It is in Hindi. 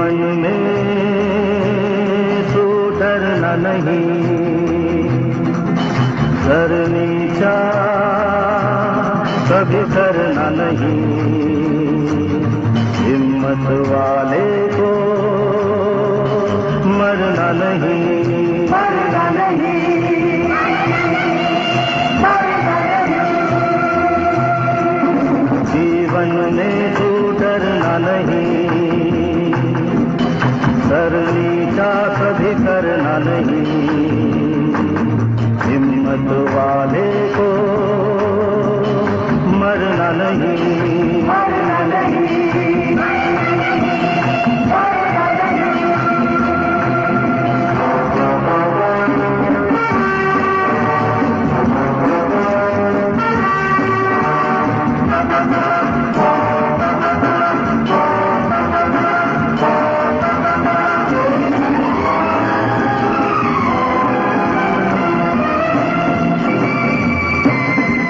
जीवन में तू डरना नहीं, सर नीचा कभी करना नहीं, हिम्मत वाले को मरना नहीं, मरना नहीं, मरना नहीं। जीवन में तू डरना नहीं, सर नीचा कभी करना नहीं, हिम्मत वाले को मरना नहीं, मरना नहीं।